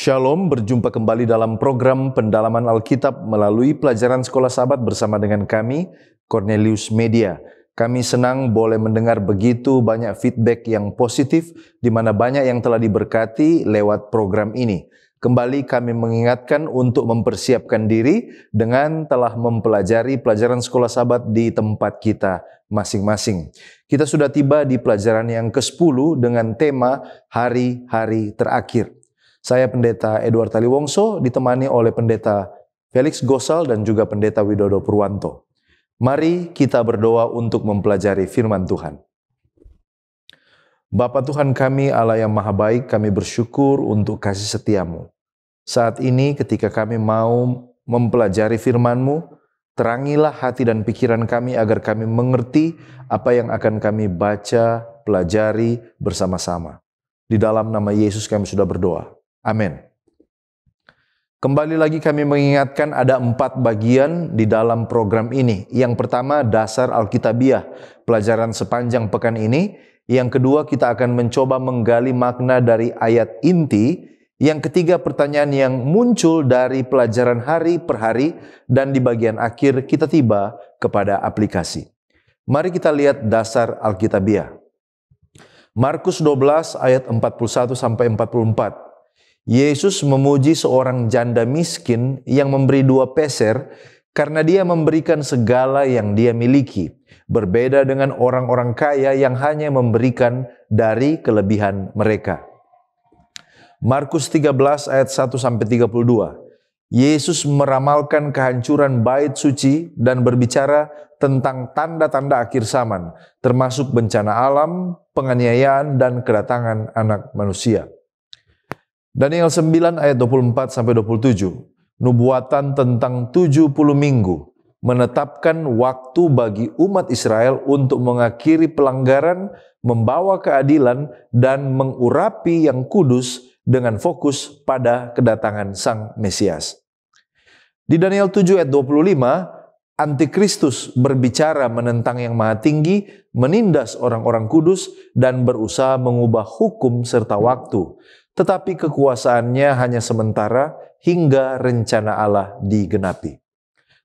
Shalom, berjumpa kembali dalam program pendalaman Alkitab melalui pelajaran Sekolah Sabat bersama dengan kami, Cornelius Media. Kami senang boleh mendengar begitu banyak feedback yang positif, di mana banyak yang telah diberkati lewat program ini. Kembali kami mengingatkan untuk mempersiapkan diri dengan telah mempelajari pelajaran Sekolah Sabat di tempat kita masing-masing. Kita sudah tiba di pelajaran yang ke-10 dengan tema Hari-Hari Terakhir. Saya Pendeta Edward Taliwongso ditemani oleh Pendeta Felix Gosal dan juga Pendeta Widodo Purwanto. Mari kita berdoa untuk mempelajari firman Tuhan. Bapa Tuhan kami, Allah yang Maha Baik, kami bersyukur untuk kasih setia-Mu. Saat ini ketika kami mau mempelajari firman-Mu, terangilah hati dan pikiran kami agar kami mengerti apa yang akan kami baca, pelajari bersama-sama. Di dalam nama Yesus kami sudah berdoa. Amin. Kembali lagi kami mengingatkan ada 4 bagian di dalam program ini. Yang pertama dasar Alkitabiah, pelajaran sepanjang pekan ini. Yang kedua kita akan mencoba menggali makna dari ayat inti. Yang ketiga pertanyaan yang muncul dari pelajaran hari per hari. Dan di bagian akhir kita tiba kepada aplikasi. Mari kita lihat dasar Alkitabiah. Markus 12 ayat 41 sampai 44. Yesus memuji seorang janda miskin yang memberi 2 peser karena dia memberikan segala yang dia miliki. Berbeda dengan orang-orang kaya yang hanya memberikan dari kelebihan mereka. Markus 13 ayat 1 sampai 32. Yesus meramalkan kehancuran bait suci dan berbicara tentang tanda-tanda akhir zaman, termasuk bencana alam, penganiayaan dan kedatangan Anak Manusia. Daniel 9 ayat 24 sampai 27. Nubuatan tentang 70 minggu menetapkan waktu bagi umat Israel untuk mengakhiri pelanggaran, membawa keadilan dan mengurapi yang kudus dengan fokus pada kedatangan Sang Mesias. Di Daniel 7 ayat 25, Antikristus berbicara menentang yang maha tinggi, menindas orang-orang kudus dan berusaha mengubah hukum serta waktu. Tetapi kekuasaannya hanya sementara hingga rencana Allah digenapi.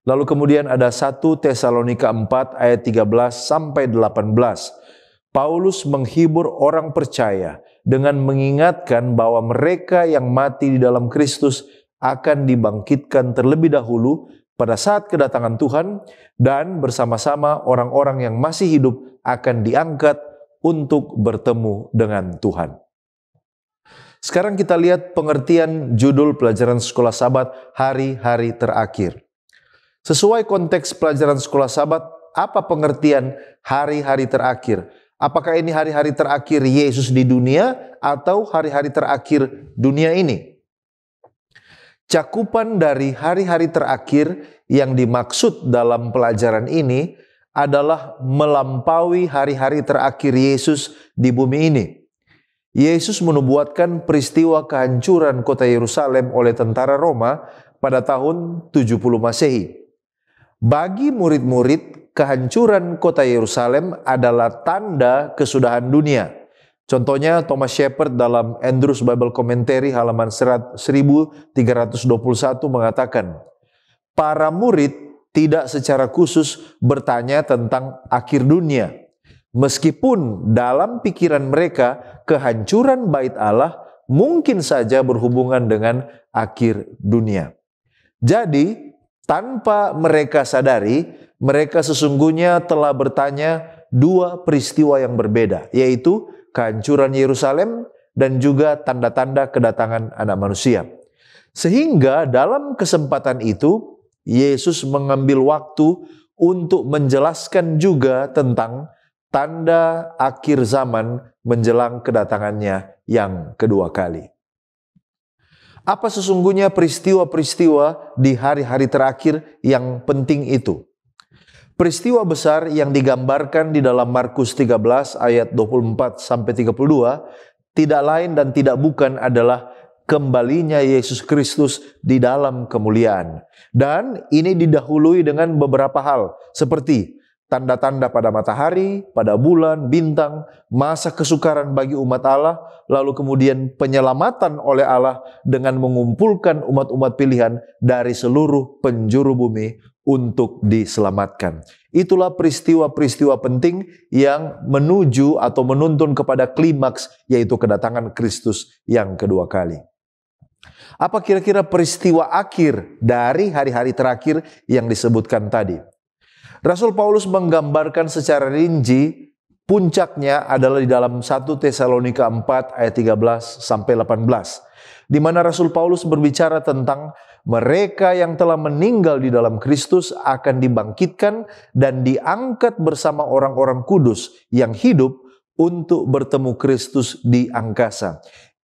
Lalu kemudian ada 1 Tesalonika 4 ayat 13 sampai 18. Paulus menghibur orang percaya dengan mengingatkan bahwa mereka yang mati di dalam Kristus akan dibangkitkan terlebih dahulu pada saat kedatangan Tuhan, dan bersama-sama orang-orang yang masih hidup akan diangkat untuk bertemu dengan Tuhan. Sekarang kita lihat pengertian judul pelajaran Sekolah Sabat Hari-Hari Terakhir. Sesuai konteks pelajaran Sekolah Sabat, apa pengertian hari-hari terakhir? Apakah ini hari-hari terakhir Yesus di dunia atau hari-hari terakhir dunia ini? Cakupan dari hari-hari terakhir yang dimaksud dalam pelajaran ini adalah melampaui hari-hari terakhir Yesus di bumi ini. Yesus menubuatkan peristiwa kehancuran kota Yerusalem oleh tentara Roma pada tahun 70 Masehi. Bagi murid-murid, kehancuran kota Yerusalem adalah tanda kesudahan dunia. Contohnya Thomas Shepard dalam Andrews Bible Commentary halaman 1321 mengatakan, para murid tidak secara khusus bertanya tentang akhir dunia. Meskipun dalam pikiran mereka kehancuran bait Allah mungkin saja berhubungan dengan akhir dunia. Jadi tanpa mereka sadari, mereka sesungguhnya telah bertanya 2 peristiwa yang berbeda, yaitu kehancuran Yerusalem dan juga tanda-tanda kedatangan Anak Manusia. Sehingga dalam kesempatan itu Yesus mengambil waktu untuk menjelaskan juga tentang tanda akhir zaman menjelang kedatangannya yang kedua kali. Apa sesungguhnya peristiwa-peristiwa di hari-hari terakhir yang penting itu? Peristiwa besar yang digambarkan di dalam Markus 13 ayat 24 sampai 32 tidak lain dan tidak bukan adalah kembalinya Yesus Kristus di dalam kemuliaan. Dan ini didahului dengan beberapa hal seperti tanda-tanda pada matahari, pada bulan, bintang, masa kesukaran bagi umat Allah, lalu kemudian penyelamatan oleh Allah dengan mengumpulkan umat-umat pilihan dari seluruh penjuru bumi untuk diselamatkan. Itulah peristiwa-peristiwa penting yang menuju atau menuntun kepada klimaks, yaitu kedatangan Kristus yang kedua kali. Apa kira-kira peristiwa akhir dari hari-hari terakhir yang disebutkan tadi? Rasul Paulus menggambarkan secara rinci puncaknya adalah di dalam 1 Tesalonika 4 ayat 13 sampai 18, di mana Rasul Paulus berbicara tentang mereka yang telah meninggal di dalam Kristus akan dibangkitkan dan diangkat bersama orang-orang kudus yang hidup untuk bertemu Kristus di angkasa.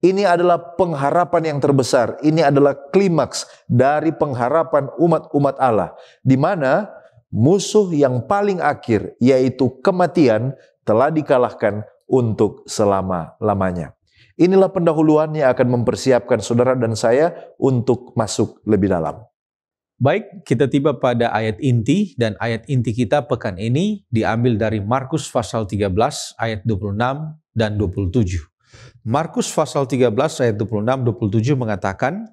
Ini adalah pengharapan yang terbesar, ini adalah klimaks dari pengharapan umat-umat Allah, di mana musuh yang paling akhir, yaitu kematian, telah dikalahkan untuk selama-lamanya. Inilah pendahuluan yang akan mempersiapkan saudara dan saya untuk masuk lebih dalam. Baik, kita tiba pada ayat inti, dan ayat inti kita pekan ini diambil dari Markus pasal 13 ayat 26 dan 27. Markus pasal 13 ayat 26-27 mengatakan,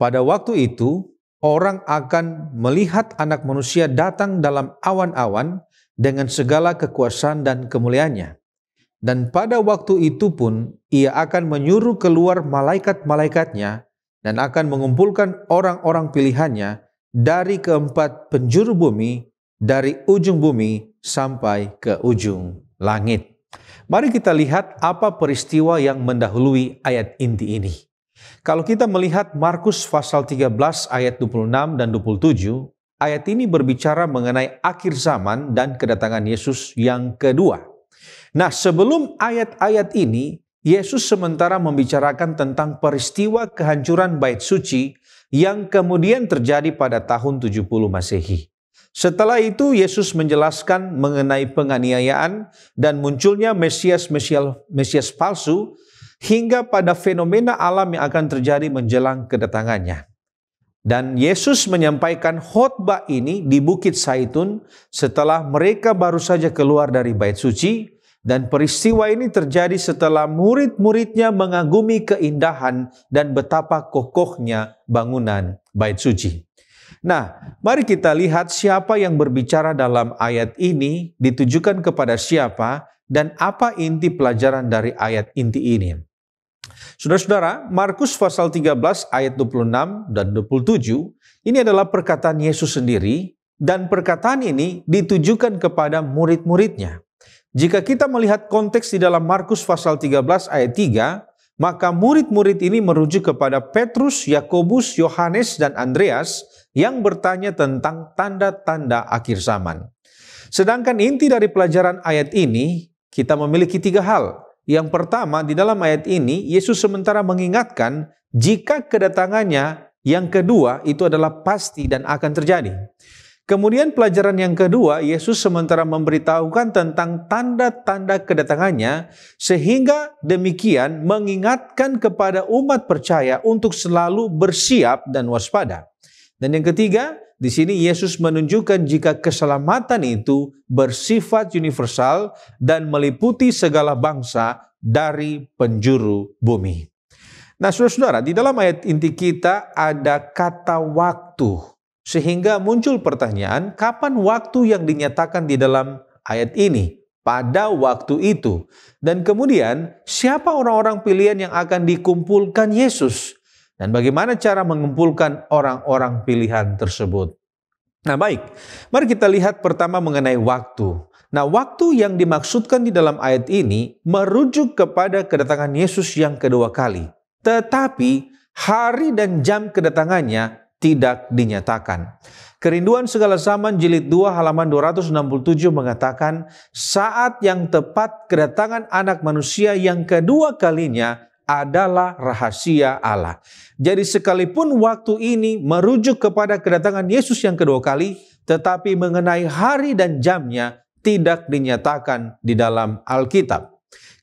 pada waktu itu orang akan melihat Anak Manusia datang dalam awan-awan dengan segala kekuasaan dan kemuliaannya. Dan pada waktu itu pun ia akan menyuruh keluar malaikat-malaikatnya dan akan mengumpulkan orang-orang pilihannya dari keempat penjuru bumi, dari ujung bumi sampai ke ujung langit. Mari kita lihat apa peristiwa yang mendahului ayat inti ini. Kalau kita melihat Markus pasal 13 ayat 26 dan 27, ayat ini berbicara mengenai akhir zaman dan kedatangan Yesus yang kedua. Nah, sebelum ayat-ayat ini, Yesus sementara membicarakan tentang peristiwa kehancuran bait suci yang kemudian terjadi pada tahun 70 Masehi. Setelah itu, Yesus menjelaskan mengenai penganiayaan dan munculnya Mesias palsu, hingga pada fenomena alam yang akan terjadi menjelang kedatangannya. Dan Yesus menyampaikan khotbah ini di Bukit Zaitun setelah mereka baru saja keluar dari bait suci, dan peristiwa ini terjadi setelah murid-muridnya mengagumi keindahan dan betapa kokohnya bangunan bait suci. Nah, mari kita lihat siapa yang berbicara dalam ayat ini, ditujukan kepada siapa, dan apa inti pelajaran dari ayat inti ini. Saudara-saudara, Markus pasal 13 ayat 26 dan 27, ini adalah perkataan Yesus sendiri, dan perkataan ini ditujukan kepada murid-muridnya. Jika kita melihat konteks di dalam Markus pasal 13 ayat 3, maka murid-murid ini merujuk kepada Petrus, Yakobus, Yohanes, dan Andreas yang bertanya tentang tanda-tanda akhir zaman. Sedangkan inti dari pelajaran ayat ini, kita memiliki 3 hal. Yang pertama, di dalam ayat ini, Yesus sementara mengingatkan jika kedatangannya yang kedua itu adalah pasti dan akan terjadi. Kemudian pelajaran yang kedua, Yesus sementara memberitahukan tentang tanda-tanda kedatangannya, sehingga demikian mengingatkan kepada umat percaya untuk selalu bersiap dan waspada. Dan yang ketiga, di sini Yesus menunjukkan jika keselamatan itu bersifat universal dan meliputi segala bangsa dari penjuru bumi. Nah, saudara-saudara, di dalam ayat inti kita ada kata waktu. Sehingga muncul pertanyaan, kapan waktu yang dinyatakan di dalam ayat ini? Pada waktu itu. Dan kemudian, siapa orang-orang pilihan yang akan dikumpulkan Yesus? Dan bagaimana cara mengumpulkan orang-orang pilihan tersebut? Nah, baik. Mari kita lihat pertama mengenai waktu. Nah, waktu yang dimaksudkan di dalam ayat ini merujuk kepada kedatangan Yesus yang kedua kali. Tetapi, hari dan jam kedatangannya tidak dinyatakan. Kerinduan Segala Zaman jilid 2 halaman 267 mengatakan, saat yang tepat kedatangan Anak Manusia yang kedua kalinya adalah rahasia Allah. Jadi sekalipun waktu ini merujuk kepada kedatangan Yesus yang kedua kali, tetapi mengenai hari dan jamnya tidak dinyatakan di dalam Alkitab.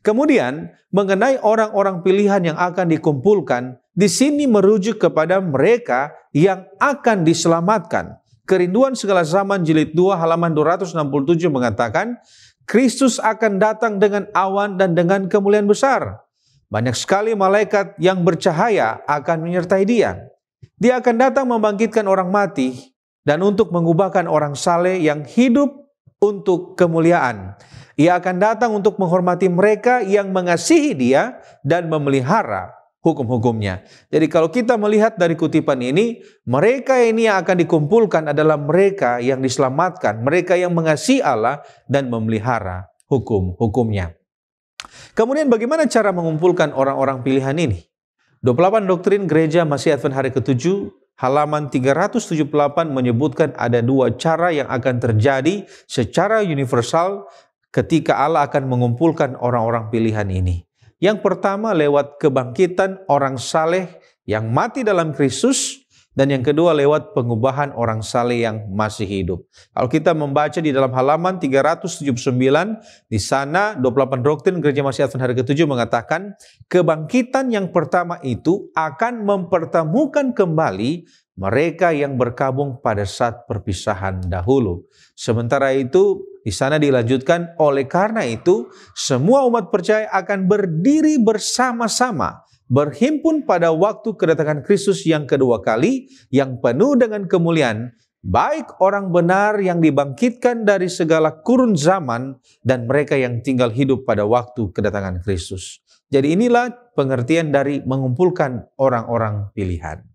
Kemudian mengenai orang-orang pilihan yang akan dikumpulkan, di sini merujuk kepada mereka yang akan diselamatkan. Kerinduan Segala Zaman jilid 2 halaman 267 mengatakan, Kristus akan datang dengan awan dan dengan kemuliaan besar. Banyak sekali malaikat yang bercahaya akan menyertai dia. Dia akan datang membangkitkan orang mati dan untuk mengubahkan orang saleh yang hidup untuk kemuliaan. Ia akan datang untuk menghormati mereka yang mengasihi dia dan memelihara hukum-hukumnya. Jadi kalau kita melihat dari kutipan ini, mereka ini yang akan dikumpulkan adalah mereka yang diselamatkan, mereka yang mengasihi Allah dan memelihara hukum-hukumnya. Kemudian bagaimana cara mengumpulkan orang-orang pilihan ini? 28 Doktrin Gereja Masih Advent Hari ke-7 halaman 378 menyebutkan ada dua cara yang akan terjadi secara universal ketika Allah akan mengumpulkan orang-orang pilihan ini. Yang pertama lewat kebangkitan orang saleh yang mati dalam Kristus, dan yang kedua lewat pengubahan orang saleh yang masih hidup. Kalau kita membaca di dalam halaman 379, di sana 28 Doktrin Gereja Masih Advent Hari ke-7 mengatakan, kebangkitan yang pertama itu akan mempertemukan kembali mereka yang berkabung pada saat perpisahan dahulu. Sementara itu, di sana dilanjutkan, oleh karena itu, semua umat percaya akan berdiri bersama-sama, berhimpun pada waktu kedatangan Kristus yang kedua kali, yang penuh dengan kemuliaan, baik orang benar yang dibangkitkan dari segala kurun zaman, dan mereka yang tinggal hidup pada waktu kedatangan Kristus. Jadi inilah pengertian dari mengumpulkan orang-orang pilihan.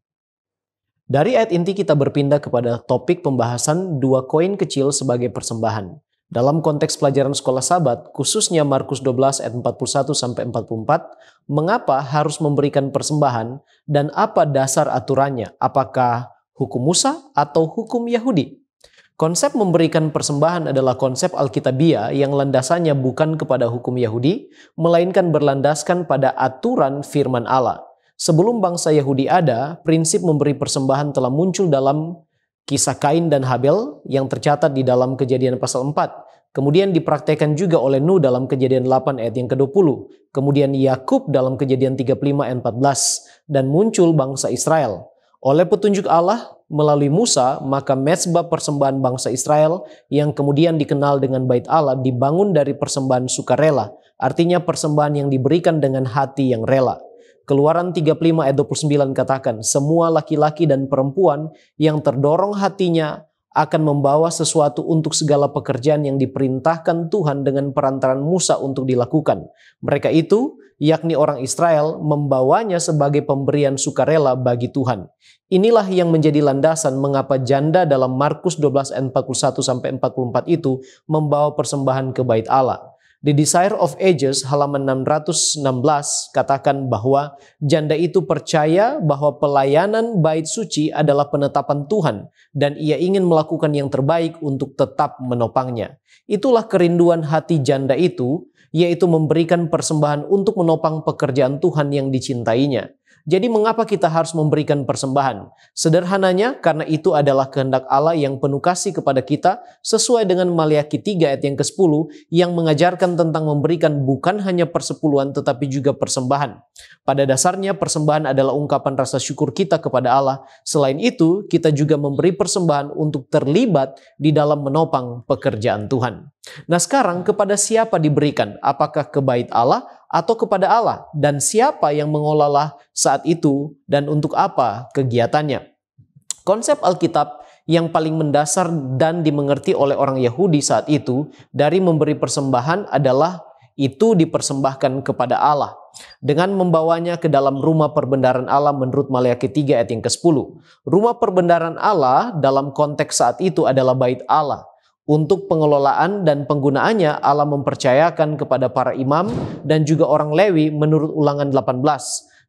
Dari ayat inti kita berpindah kepada topik pembahasan 2 koin kecil sebagai persembahan. Dalam konteks pelajaran sekolah Sabat, khususnya Markus 12 ayat 41-44, mengapa harus memberikan persembahan dan apa dasar aturannya? Apakah hukum Musa atau hukum Yahudi? Konsep memberikan persembahan adalah konsep Alkitabiah yang landasannya bukan kepada hukum Yahudi, melainkan berlandaskan pada aturan firman Allah. Sebelum bangsa Yahudi ada, prinsip memberi persembahan telah muncul dalam kisah Kain dan Habel yang tercatat di dalam Kejadian pasal 4. Kemudian dipraktekkan juga oleh Nuh dalam Kejadian 8 ayat yang ke-20. Kemudian Yakub dalam Kejadian 35 ayat 14. Dan muncul bangsa Israel. Oleh petunjuk Allah melalui Musa, maka mezbah persembahan bangsa Israel yang kemudian dikenal dengan Bait Allah dibangun dari persembahan sukarela. Artinya persembahan yang diberikan dengan hati yang rela. Keluaran 35 ayat 29 katakan, semua laki-laki dan perempuan yang terdorong hatinya akan membawa sesuatu untuk segala pekerjaan yang diperintahkan Tuhan dengan perantaran Musa untuk dilakukan. Mereka itu, yakni orang Israel, membawanya sebagai pemberian sukarela bagi Tuhan. Inilah yang menjadi landasan mengapa janda dalam Markus 12 ayat 41-44 itu membawa persembahan ke Bait Allah. The Desire of Ages halaman 616 katakan bahwa janda itu percaya bahwa pelayanan bait suci adalah penetapan Tuhan dan ia ingin melakukan yang terbaik untuk tetap menopangnya. Itulah kerinduan hati janda itu, yaitu memberikan persembahan untuk menopang pekerjaan Tuhan yang dicintainya. Jadi mengapa kita harus memberikan persembahan? Sederhananya karena itu adalah kehendak Allah yang penuh kasih kepada kita sesuai dengan Maliaki 3 ayat yang ke-10 yang mengajarkan tentang memberikan bukan hanya persepuluhan tetapi juga persembahan. Pada dasarnya persembahan adalah ungkapan rasa syukur kita kepada Allah. Selain itu kita juga memberi persembahan untuk terlibat di dalam menopang pekerjaan Tuhan. Nah sekarang kepada siapa diberikan? Apakah ke Bait Allah atau kepada Allah? Dan siapa yang mengelola saat itu dan untuk apa kegiatannya? Konsep Alkitab yang paling mendasar dan dimengerti oleh orang Yahudi saat itu dari memberi persembahan adalah itu dipersembahkan kepada Allah dengan membawanya ke dalam rumah perbendaharaan Allah menurut Maliaki 3 ayat yang ke-10. Rumah perbendaharaan Allah dalam konteks saat itu adalah Bait Allah. Untuk pengelolaan dan penggunaannya Allah mempercayakan kepada para imam dan juga orang Lewi menurut Ulangan 18.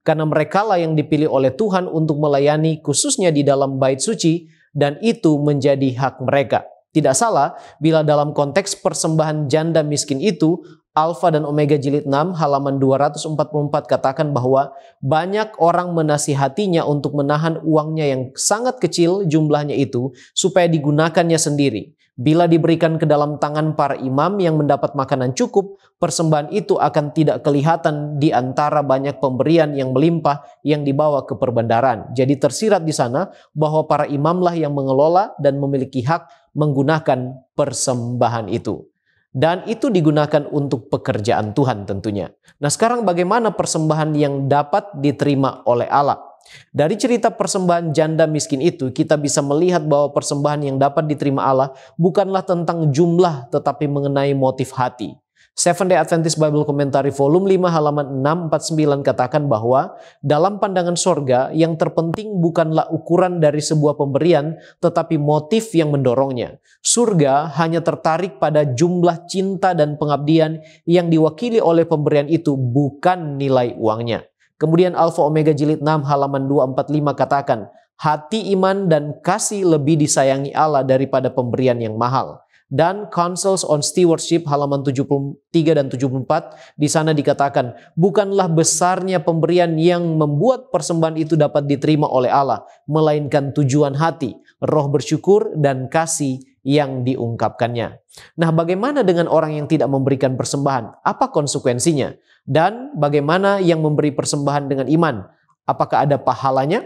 Karena merekalah yang dipilih oleh Tuhan untuk melayani khususnya di dalam bait suci dan itu menjadi hak mereka. Tidak salah bila dalam konteks persembahan janda miskin itu Alfa dan Omega jilid 6 halaman 244 katakan bahwa banyak orang menasihatinya untuk menahan uangnya yang sangat kecil jumlahnya itu supaya digunakannya sendiri. Bila diberikan ke dalam tangan para imam yang mendapat makanan cukup, persembahan itu akan tidak kelihatan di antara banyak pemberian yang melimpah yang dibawa ke perbendaharaan. Jadi tersirat di sana bahwa para imamlah yang mengelola dan memiliki hak menggunakan persembahan itu. Dan itu digunakan untuk pekerjaan Tuhan tentunya. Nah, sekarang bagaimana persembahan yang dapat diterima oleh Allah? Dari cerita persembahan janda miskin itu, kita bisa melihat bahwa persembahan yang dapat diterima Allah bukanlah tentang jumlah, tetapi mengenai motif hati. Seventh Day Adventist Bible Commentary volume 5 halaman 649 katakan bahwa dalam pandangan sorga yang terpenting bukanlah ukuran dari sebuah pemberian, tetapi motif yang mendorongnya. Surga hanya tertarik pada jumlah cinta dan pengabdian yang diwakili oleh pemberian itu, bukan nilai uangnya. Kemudian Alpha Omega jilid 6 halaman 245 katakan, hati iman dan kasih lebih disayangi Allah daripada pemberian yang mahal. Dan Counsels on Stewardship halaman 73 dan 74 di sana dikatakan, bukanlah besarnya pemberian yang membuat persembahan itu dapat diterima oleh Allah, melainkan tujuan hati, roh bersyukur dan kasih yang diungkapkannya. Nah, bagaimana dengan orang yang tidak memberikan persembahan? Apa konsekuensinya? Dan bagaimana yang memberi persembahan dengan iman? Apakah ada pahalanya?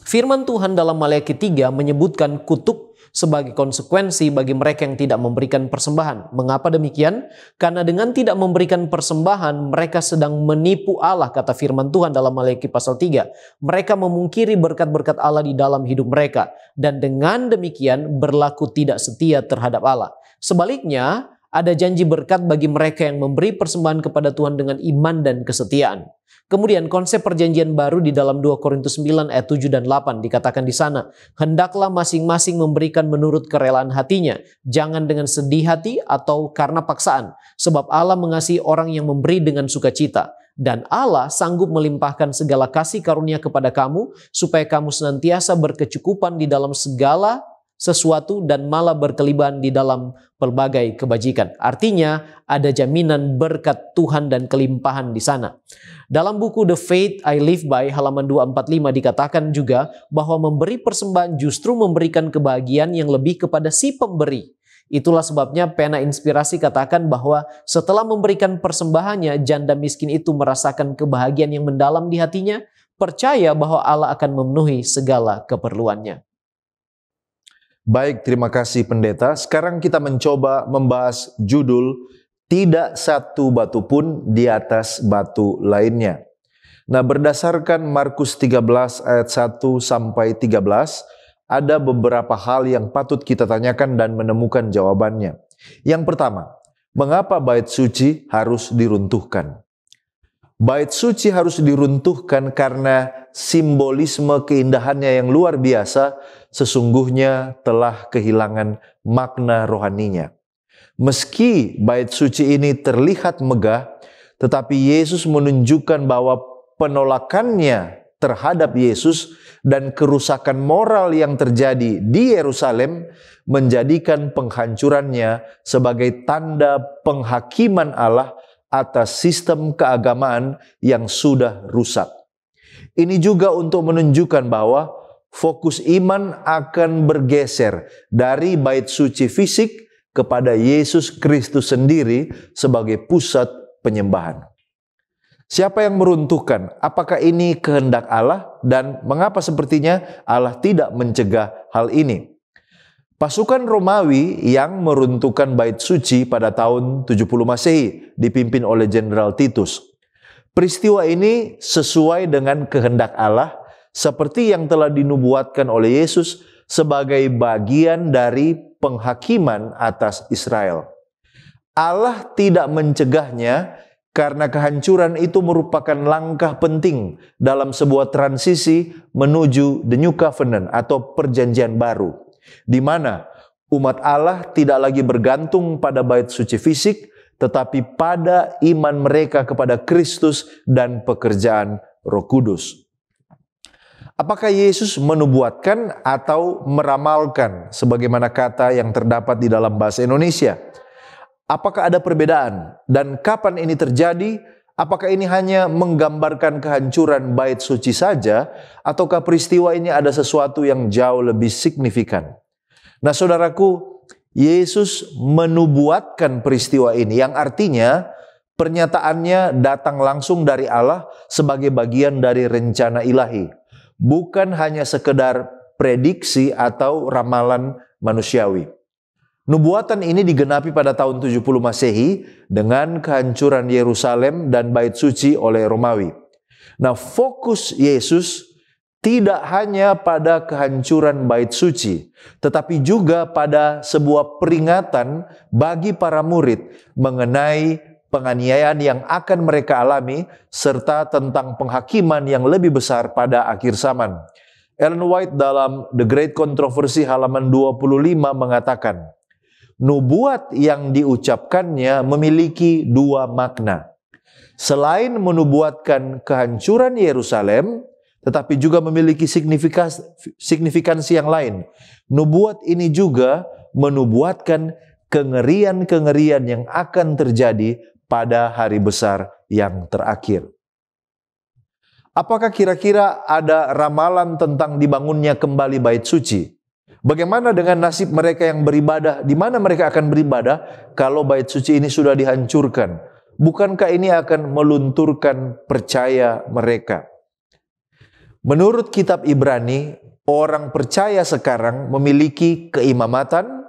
Firman Tuhan dalam Maleakhi 3 menyebutkan kutuk sebagai konsekuensi bagi mereka yang tidak memberikan persembahan. Mengapa demikian? Karena dengan tidak memberikan persembahan, mereka sedang menipu Allah, kata firman Tuhan dalam Maleakhi pasal 3. Mereka memungkiri berkat-berkat Allah di dalam hidup mereka. Dan dengan demikian berlaku tidak setia terhadap Allah. Sebaliknya, ada janji berkat bagi mereka yang memberi persembahan kepada Tuhan dengan iman dan kesetiaan. Kemudian konsep perjanjian baru di dalam 2 Korintus 9 ayat 7 dan 8 dikatakan di sana, hendaklah masing-masing memberikan menurut kerelaan hatinya, jangan dengan sedih hati atau karena paksaan, sebab Allah mengasihi orang yang memberi dengan sukacita. Dan Allah sanggup melimpahkan segala kasih karunia kepada kamu, supaya kamu senantiasa berkecukupan di dalam segala sesuatu dan malah berkelimpahan di dalam pelbagai kebajikan. Artinya ada jaminan berkat Tuhan dan kelimpahan di sana. Dalam buku The Faith I Live By halaman 245 dikatakan juga bahwa memberi persembahan justru memberikan kebahagiaan yang lebih kepada si pemberi. Itulah sebabnya pena inspirasi katakan bahwa setelah memberikan persembahannya, janda miskin itu merasakan kebahagiaan yang mendalam di hatinya, percaya bahwa Allah akan memenuhi segala keperluannya. Baik, terima kasih pendeta. Sekarang kita mencoba membahas judul tidak satu batu pun di atas batu lainnya. Nah, berdasarkan Markus 13 ayat 1 sampai 13, ada beberapa hal yang patut kita tanyakan dan menemukan jawabannya. Yang pertama, mengapa bait suci harus diruntuhkan? Bait suci harus diruntuhkan karena simbolisme keindahannya yang luar biasa sesungguhnya telah kehilangan makna rohaninya. Meski bait suci ini terlihat megah, tetapi Yesus menunjukkan bahwa penolakannya terhadap Yesus dan kerusakan moral yang terjadi di Yerusalem menjadikan penghancurannya sebagai tanda penghakiman Allah atas sistem keagamaan yang sudah rusak. Ini juga untuk menunjukkan bahwa fokus iman akan bergeser dari bait suci fisik kepada Yesus Kristus sendiri sebagai pusat penyembahan. Siapa yang meruntuhkan? Apakah ini kehendak Allah? Dan mengapa sepertinya Allah tidak mencegah hal ini? Pasukan Romawi yang meruntuhkan bait suci pada tahun 70 Masehi dipimpin oleh Jenderal Titus. Peristiwa ini sesuai dengan kehendak Allah seperti yang telah dinubuatkan oleh Yesus sebagai bagian dari penghakiman atas Israel. Allah tidak mencegahnya karena kehancuran itu merupakan langkah penting dalam sebuah transisi menuju The New Covenant atau perjanjian baru, di mana umat Allah tidak lagi bergantung pada bait suci fisik, tetapi pada iman mereka kepada Kristus dan pekerjaan Roh Kudus. Apakah Yesus menubuatkan atau meramalkan sebagaimana kata yang terdapat di dalam bahasa Indonesia? Apakah ada perbedaan? Dan kapan ini terjadi? Apakah ini hanya menggambarkan kehancuran bait suci saja? Ataukah peristiwa ini ada sesuatu yang jauh lebih signifikan? Nah saudaraku, Yesus menubuatkan peristiwa ini, yang artinya pernyataannya datang langsung dari Allah sebagai bagian dari rencana ilahi, bukan hanya sekedar prediksi atau ramalan manusiawi. Nubuatan ini digenapi pada tahun 70 Masehi dengan kehancuran Yerusalem dan Bait Suci oleh Romawi. Nah, fokus Yesus tidak hanya pada kehancuran Bait Suci, tetapi juga pada sebuah peringatan bagi para murid mengenai penganiayaan yang akan mereka alami, serta tentang penghakiman yang lebih besar pada akhir zaman. Ellen White dalam The Great Controversy halaman 25 mengatakan, nubuat yang diucapkannya memiliki dua makna. Selain menubuatkan kehancuran Yerusalem, tetapi juga memiliki signifikansi yang lain. Nubuat ini juga menubuatkan kengerian-kengerian yang akan terjadi pada hari besar yang terakhir. Apakah kira-kira ada ramalan tentang dibangunnya kembali Bait Suci? Bagaimana dengan nasib mereka yang beribadah? Di mana mereka akan beribadah kalau Bait Suci ini sudah dihancurkan? Bukankah ini akan melunturkan percaya mereka? Menurut kitab Ibrani, orang percaya sekarang memiliki keimamatan,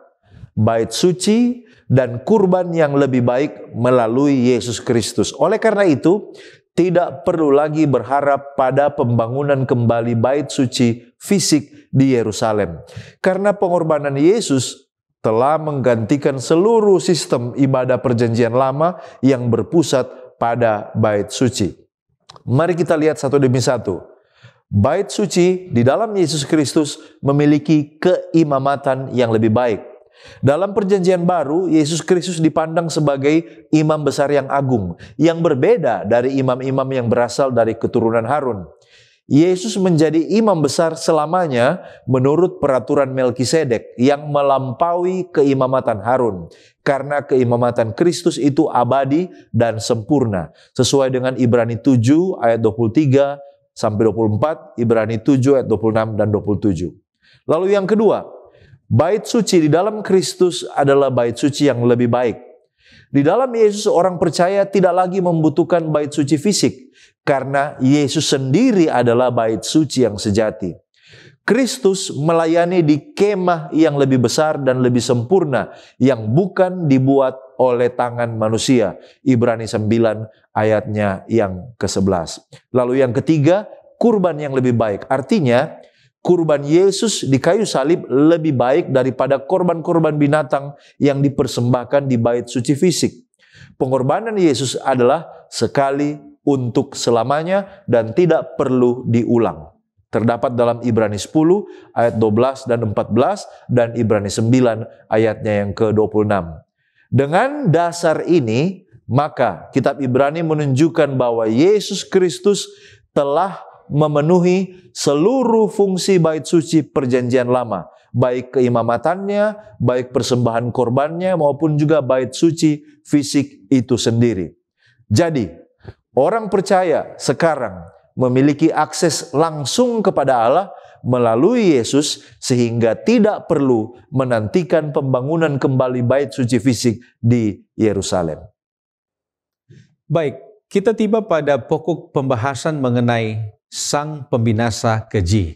Bait Suci, dan kurban yang lebih baik melalui Yesus Kristus. Oleh karena itu, tidak perlu lagi berharap pada pembangunan kembali Bait Suci fisik di Yerusalem. Karena pengorbanan Yesus telah menggantikan seluruh sistem ibadah perjanjian lama yang berpusat pada Bait Suci. Mari kita lihat satu demi satu. Bait Suci di dalam Yesus Kristus memiliki keimamatan yang lebih baik. Dalam perjanjian baru, Yesus Kristus dipandang sebagai imam besar yang agung, yang berbeda dari imam-imam yang berasal dari keturunan Harun. Yesus menjadi imam besar selamanya menurut peraturan Melkisedek yang melampaui keimamatan Harun, karena keimamatan Kristus itu abadi dan sempurna, sesuai dengan Ibrani 7 ayat 23 sampai 24, Ibrani 7 ayat 26 dan 27. Lalu yang kedua, Bait Suci di dalam Kristus adalah Bait Suci yang lebih baik. Di dalam Yesus orang percaya tidak lagi membutuhkan Bait Suci fisik, karena Yesus sendiri adalah Bait Suci yang sejati. Kristus melayani di kemah yang lebih besar dan lebih sempurna, yang bukan dibuat oleh tangan manusia. Ibrani 9 ayatnya yang ke-11. Lalu yang ketiga, kurban yang lebih baik. Artinya, kurban Yesus di kayu salib lebih baik daripada korban-korban binatang yang dipersembahkan di Bait Suci fisik. Pengorbanan Yesus adalah sekali untuk selamanya dan tidak perlu diulang. Terdapat dalam Ibrani 10 ayat 12 dan 14 dan Ibrani 9 ayatnya yang ke-26. Dengan dasar ini, maka kitab Ibrani menunjukkan bahwa Yesus Kristus telah memenuhi seluruh fungsi Bait Suci perjanjian lama, baik keimamatannya, baik persembahan korbannya, maupun juga Bait Suci fisik itu sendiri. Jadi, orang percaya sekarang memiliki akses langsung kepada Allah melalui Yesus, sehingga tidak perlu menantikan pembangunan kembali Bait Suci fisik di Yerusalem. Baik, kita tiba pada pokok pembahasan mengenai Sang Pembinasa Keji.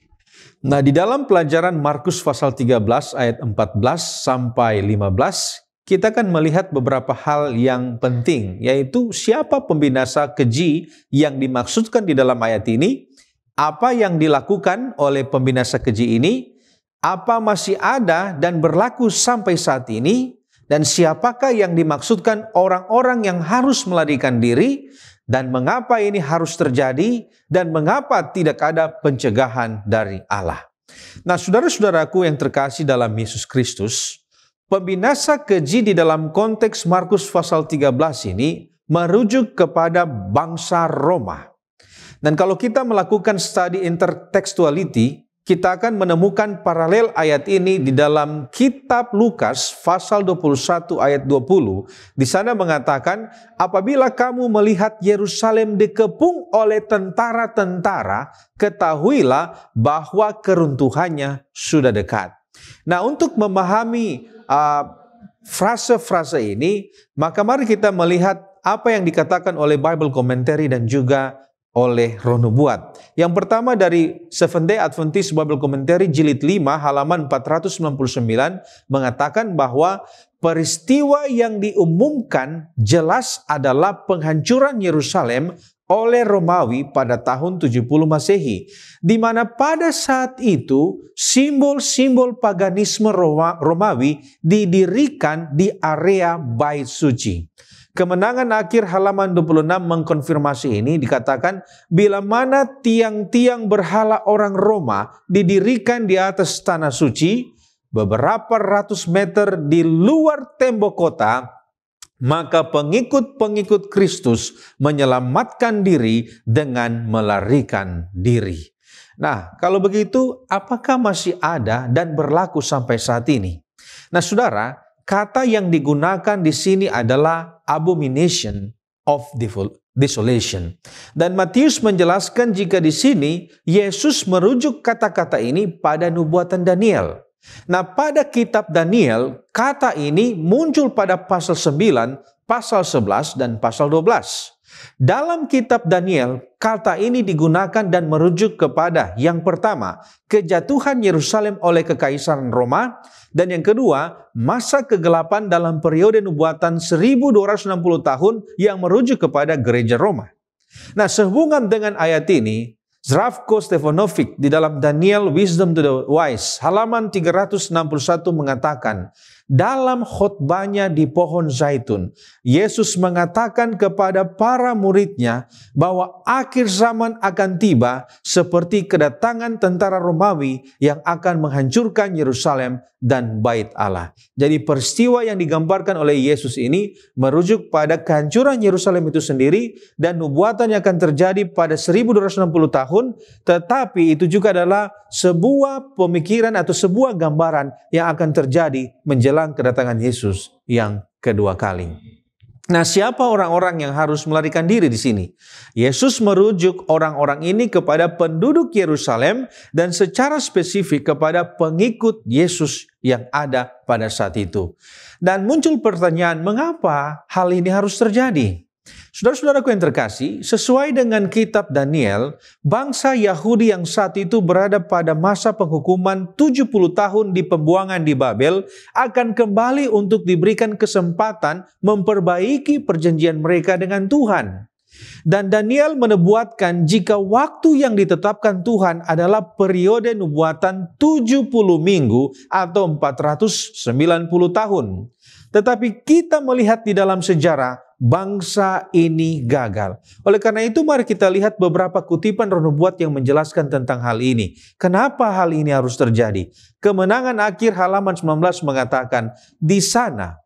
Nah, di dalam pelajaran Markus pasal 13 ayat 14 sampai 15, kita akan melihat beberapa hal yang penting, yaitu siapa pembinasa keji yang dimaksudkan di dalam ayat ini, apa yang dilakukan oleh pembinasa keji ini, apa masih ada dan berlaku sampai saat ini, dan siapakah yang dimaksudkan orang-orang yang harus melarikan diri, dan mengapa ini harus terjadi, dan mengapa tidak ada pencegahan dari Allah. Nah, saudara-saudaraku yang terkasih dalam Yesus Kristus, pembinasa keji di dalam konteks Markus pasal 13 ini merujuk kepada bangsa Roma. Dan kalau kita melakukan study intertextuality, kita akan menemukan paralel ayat ini di dalam kitab Lukas pasal 21 ayat 20. Di sana mengatakan, apabila kamu melihat Yerusalem dikepung oleh tentara-tentara, ketahuilah bahwa keruntuhannya sudah dekat. Nah, untuk memahami frase-frase ini, maka mari kita melihat apa yang dikatakan oleh Bible Commentary dan juga oleh Roh Nubuat. Yang pertama dari Seventh-day Adventist Bible Commentary jilid 5 halaman 499 mengatakan bahwa peristiwa yang diumumkan jelas adalah penghancuran Yerusalem oleh Romawi pada tahun 70 Masehi, di mana pada saat itu simbol-simbol paganisme Romawi didirikan di area Bait Suci. Kemenangan akhir halaman 26 mengkonfirmasi ini, dikatakan bila mana tiang-tiang berhala orang Roma didirikan di atas tanah suci beberapa ratus meter di luar tembok kota, maka pengikut-pengikut Kristus menyelamatkan diri dengan melarikan diri. Nah, kalau begitu, apakah masih ada dan berlaku sampai saat ini? Nah, saudara, kata yang digunakan di sini adalah abomination of desolation. Dan Matius menjelaskan jika di sini Yesus merujuk kata-kata ini pada nubuatan Daniel. Nah, pada kitab Daniel, kata ini muncul pada pasal 9, pasal 11, dan pasal 12. Dalam kitab Daniel, kata ini digunakan dan merujuk kepada yang pertama, kejatuhan Yerusalem oleh Kekaisaran Roma, dan yang kedua, masa kegelapan dalam periode nubuatan 1260 tahun yang merujuk kepada gereja Roma. Nah, sehubungan dengan ayat ini, Zdravko Stefanovic di dalam Daniel Wisdom to the Wise halaman 361 mengatakan, dalam khotbahnya di pohon zaitun, Yesus mengatakan kepada para muridnya bahwa akhir zaman akan tiba seperti kedatangan tentara Romawi yang akan menghancurkan Yerusalem dan Bait Allah. Jadi peristiwa yang digambarkan oleh Yesus ini merujuk pada kehancuran Yerusalem itu sendiri dan nubuatan yang akan terjadi pada 1260 tahun, tetapi itu juga adalah sebuah pemikiran atau sebuah gambaran yang akan terjadi menjelang kedatangan Yesus yang kedua kali. Nah, siapa orang-orang yang harus melarikan diri di sini? Yesus merujuk orang-orang ini kepada penduduk Yerusalem dan secara spesifik kepada pengikut Yesus yang ada pada saat itu. Dan muncul pertanyaan, mengapa hal ini harus terjadi? Saudara-saudaraku yang terkasih, sesuai dengan kitab Daniel, bangsa Yahudi yang saat itu berada pada masa penghukuman 70 tahun di pembuangan di Babel akan kembali untuk diberikan kesempatan memperbaiki perjanjian mereka dengan Tuhan. Dan Daniel menubuatkan jika waktu yang ditetapkan Tuhan adalah periode nubuatan 70 minggu atau 490 tahun. Tetapi kita melihat di dalam sejarah, bangsa ini gagal. Oleh karena itu, mari kita lihat beberapa kutipan Roh Nubuat yang menjelaskan tentang hal ini. Kenapa hal ini harus terjadi? Kemenangan akhir halaman 19 mengatakan, di sana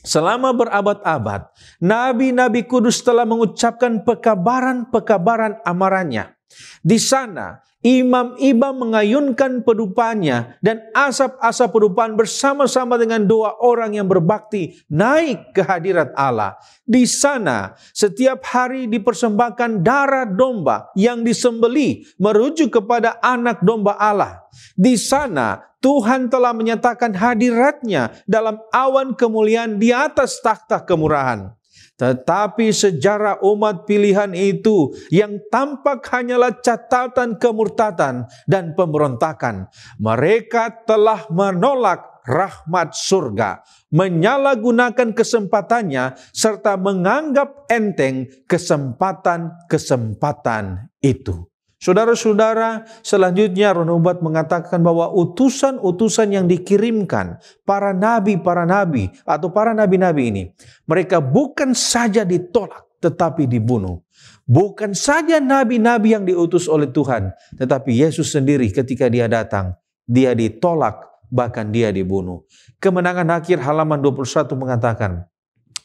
selama berabad-abad, nabi-nabi kudus telah mengucapkan pekabaran-pekabaran amarannya. Di sana, imam-imam mengayunkan pedupanya dan asap-asap pedupaan bersama-sama dengan doa orang yang berbakti naik ke hadirat Allah. Di sana, setiap hari dipersembahkan darah domba yang disembelih merujuk kepada anak domba Allah. Di sana, Tuhan telah menyatakan hadiratnya dalam awan kemuliaan di atas takhta kemurahan. Tetapi sejarah umat pilihan itu yang tampak hanyalah catatan kemurtatan dan pemberontakan. Mereka telah menolak rahmat surga, menyalahgunakan kesempatannya, serta menganggap enteng kesempatan-kesempatan itu. Saudara-saudara, selanjutnya Roh Nubuat mengatakan bahwa utusan-utusan yang dikirimkan, para nabi atau para nabi-nabi ini, mereka bukan saja ditolak, tetapi dibunuh. Bukan saja nabi-nabi yang diutus oleh Tuhan, tetapi Yesus sendiri ketika dia datang, dia ditolak, bahkan dia dibunuh. Kemenangan akhir halaman 21 mengatakan,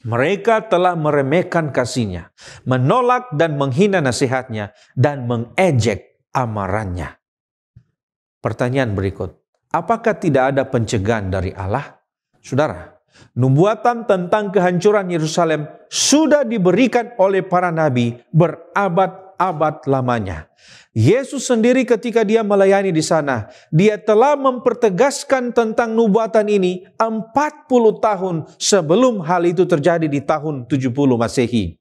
mereka telah meremehkan kasih-Nya, menolak dan menghina nasihat-Nya, dan mengejek amarannya. Pertanyaan berikut, apakah tidak ada pencegahan dari Allah? Saudara, nubuatan tentang kehancuran Yerusalem sudah diberikan oleh para nabi berabad abad lamanya. Yesus sendiri ketika dia melayani di sana, dia telah mempertegaskan tentang nubuatan ini 40 tahun sebelum hal itu terjadi di tahun 70 Masehi.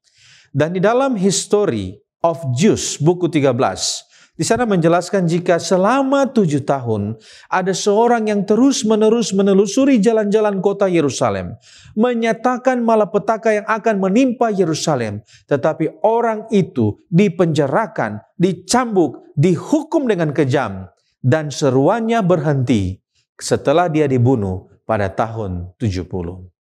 Dan di dalam History of Jews, buku 13, di sana menjelaskan jika selama 7 tahun ada seorang yang terus-menerus menelusuri jalan-jalan kota Yerusalem, menyatakan malapetaka yang akan menimpa Yerusalem, tetapi orang itu dipenjarakan, dicambuk, dihukum dengan kejam, dan seruannya berhenti setelah dia dibunuh pada tahun 70.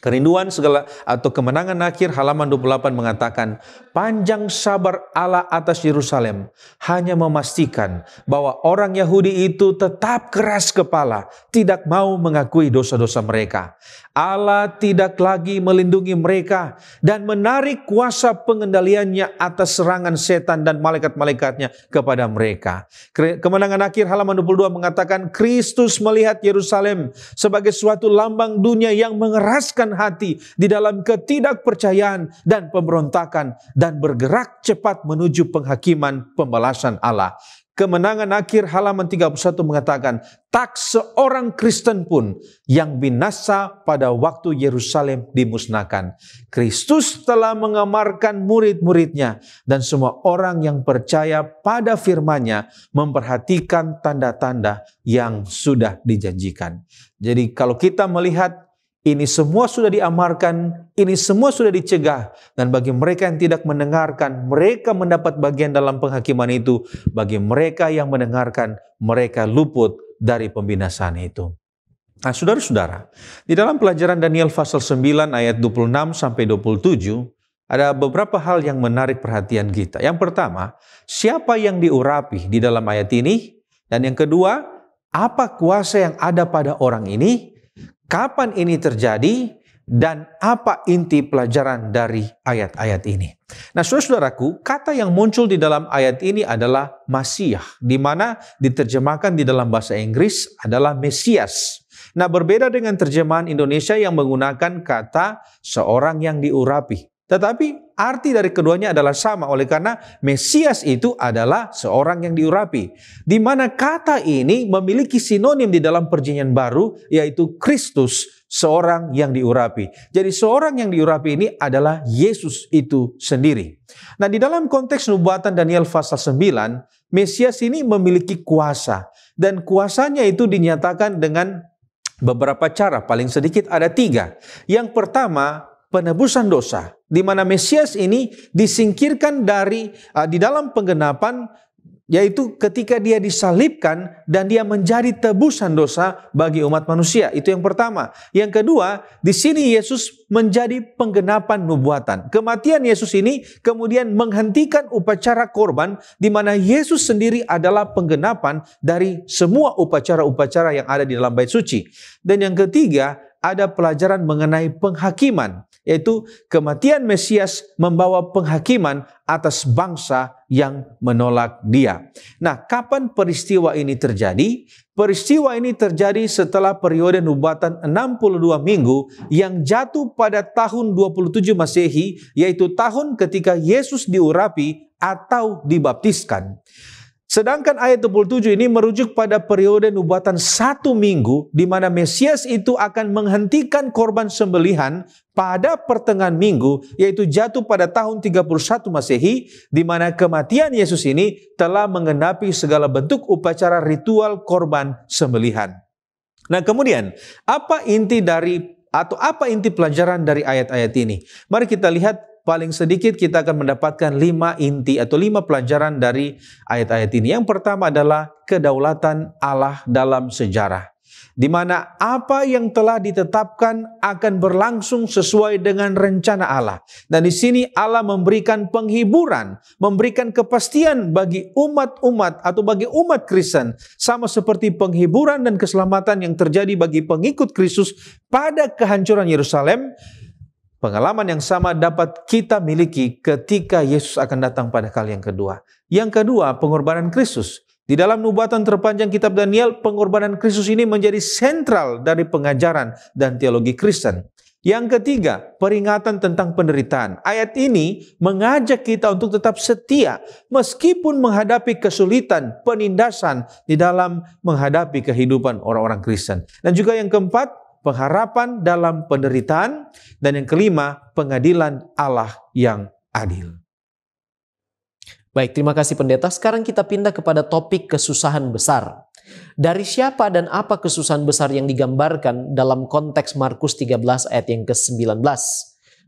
Kerinduan segala atau kemenangan akhir halaman 28 mengatakan, panjang sabar Allah atas Yerusalem hanya memastikan bahwa orang Yahudi itu tetap keras kepala, tidak mau mengakui dosa-dosa mereka. Allah tidak lagi melindungi mereka dan menarik kuasa pengendaliannya atas serangan setan dan malaikat-malaikatnya kepada mereka. Kemenangan akhir halaman 22 mengatakan, Kristus melihat Yerusalem sebagai suatu lambang dunia yang mengeraskan hati di dalam ketidakpercayaan dan pemberontakan dan bergerak cepat menuju penghakiman pembalasan Allah. Kemenangan akhir halaman 31 mengatakan, tak seorang Kristen pun yang binasa pada waktu Yerusalem dimusnahkan. Kristus telah mengamarkan murid-muridnya dan semua orang yang percaya pada firman-Nya memperhatikan tanda-tanda yang sudah dijanjikan. Jadi kalau kita melihat ini semua sudah diamarkan, ini semua sudah dicegah. Dan bagi mereka yang tidak mendengarkan, mereka mendapat bagian dalam penghakiman itu. Bagi mereka yang mendengarkan, mereka luput dari pembinasaan itu. Nah, saudara-saudara, di dalam pelajaran Daniel pasal 9 ayat 26 sampai 27, ada beberapa hal yang menarik perhatian kita. Yang pertama, siapa yang diurapi di dalam ayat ini? Dan yang kedua, apa kuasa yang ada pada orang ini? Kapan ini terjadi dan apa inti pelajaran dari ayat-ayat ini? Nah, saudara-saudaraku, kata yang muncul di dalam ayat ini adalah Masiah, di mana diterjemahkan di dalam bahasa Inggris adalah Mesias. Nah, berbeda dengan terjemahan Indonesia yang menggunakan kata seorang yang diurapi. Tetapi arti dari keduanya adalah sama, oleh karena Mesias itu adalah seorang yang diurapi. Di mana kata ini memiliki sinonim di dalam Perjanjian Baru, yaitu Kristus, seorang yang diurapi. Jadi seorang yang diurapi ini adalah Yesus itu sendiri. Nah, di dalam konteks nubuatan Daniel pasal 9, Mesias ini memiliki kuasa. Dan kuasanya itu dinyatakan dengan beberapa cara, paling sedikit ada 3. Yang pertama, penebusan dosa, di mana Mesias ini disingkirkan dari di dalam penggenapan, yaitu ketika dia disalibkan dan dia menjadi tebusan dosa bagi umat manusia. Itu yang pertama. Yang kedua, di sini Yesus menjadi penggenapan nubuatan. Kematian Yesus ini kemudian menghentikan upacara korban, di mana Yesus sendiri adalah penggenapan dari semua upacara-upacara yang ada di dalam bait suci. Dan yang ketiga, ada pelajaran mengenai penghakiman, yaitu kematian Mesias membawa penghakiman atas bangsa yang menolak dia. Nah, kapan peristiwa ini terjadi? Peristiwa ini terjadi setelah periode nubuatan 62 minggu yang jatuh pada tahun 27 Masehi, yaitu tahun ketika Yesus diurapi atau dibaptiskan. Sedangkan ayat 27 ini merujuk pada periode nubuatan 1 minggu, di mana Mesias itu akan menghentikan korban sembelihan pada pertengahan minggu, yaitu jatuh pada tahun 31 Masehi, di mana kematian Yesus ini telah menggenapi segala bentuk upacara ritual korban sembelihan. Nah, kemudian apa inti pelajaran dari ayat-ayat ini? Mari kita lihat. Paling sedikit kita akan mendapatkan 5 inti atau 5 pelajaran dari ayat-ayat ini. Yang pertama adalah kedaulatan Allah dalam sejarah, di mana apa yang telah ditetapkan akan berlangsung sesuai dengan rencana Allah. Dan di sini Allah memberikan penghiburan, memberikan kepastian bagi umat-umat atau bagi umat Kristen, sama seperti penghiburan dan keselamatan yang terjadi bagi pengikut Kristus pada kehancuran Yerusalem. Pengalaman yang sama dapat kita miliki ketika Yesus akan datang pada kali yang kedua. Yang kedua, pengorbanan Kristus. Di dalam nubuatan terpanjang kitab Daniel, pengorbanan Kristus ini menjadi sentral dari pengajaran dan teologi Kristen. Yang ketiga, peringatan tentang penderitaan. Ayat ini mengajak kita untuk tetap setia meskipun menghadapi kesulitan, penindasan di dalam menghadapi kehidupan orang-orang Kristen. Dan juga yang keempat, pengharapan dalam penderitaan. Dan yang kelima, pengadilan Allah yang adil. Baik, terima kasih pendeta. Sekarang kita pindah kepada topik kesusahan besar. Dari siapa dan apa kesusahan besar yang digambarkan dalam konteks Markus 13 ayat yang ke-19?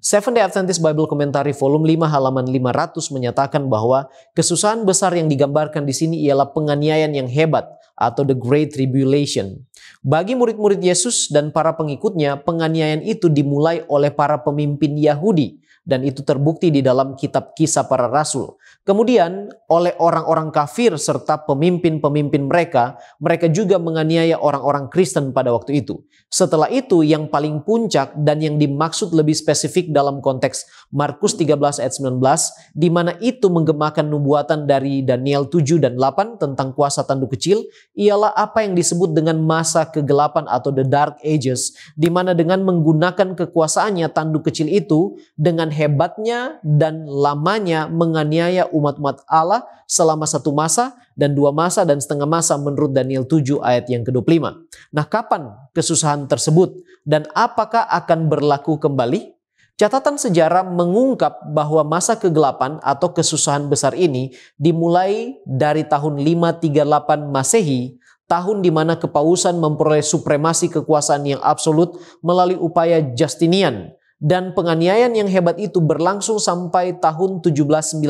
Seventh-day Adventist Bible Commentary volume 5 halaman 500 menyatakan bahwa kesusahan besar yang digambarkan di sini ialah penganiayaan yang hebat atau the Great Tribulation. Bagi murid-murid Yesus dan para pengikutnya, penganiayaan itu dimulai oleh para pemimpin Yahudi dan itu terbukti di dalam kitab Kisah Para Rasul. Kemudian oleh orang-orang kafir serta pemimpin-pemimpin mereka juga menganiaya orang-orang Kristen pada waktu itu. Setelah itu yang paling puncak dan yang dimaksud lebih spesifik dalam konteks Markus 13 ayat 19, di mana itu menggemakan nubuatan dari Daniel 7 dan 8 tentang kuasa tanduk kecil, ialah apa yang disebut dengan masa kegelapan atau the Dark Ages, di mana dengan menggunakan kekuasaannya tanduk kecil itu dengan hebatnya dan lamanya menganiaya umat-umat Allah selama 1 masa dan 2 masa dan setengah masa menurut Daniel 7 ayat yang ke-25. Nah, kapan kesusahan tersebut dan apakah akan berlaku kembali? Catatan sejarah mengungkap bahwa masa kegelapan atau kesusahan besar ini dimulai dari tahun 538 Masehi, tahun di mana kepausan memperoleh supremasi kekuasaan yang absolut melalui upaya Justinian. Dan penganiayaan yang hebat itu berlangsung sampai tahun 1798,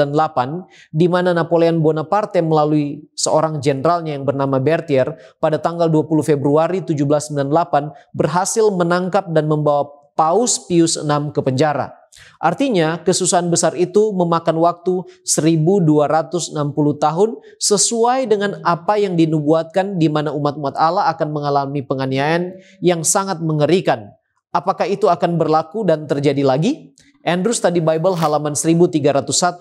di mana Napoleon Bonaparte melalui seorang jenderalnya yang bernama Berthier pada tanggal 20 Februari 1798 berhasil menangkap dan membawa Paus Pius VI ke penjara. Artinya kesusahan besar itu memakan waktu 1260 tahun sesuai dengan apa yang dinubuatkan, di mana umat-umat Allah akan mengalami penganiayaan yang sangat mengerikan. Apakah itu akan berlaku dan terjadi lagi? Andrews Study Bible halaman 1301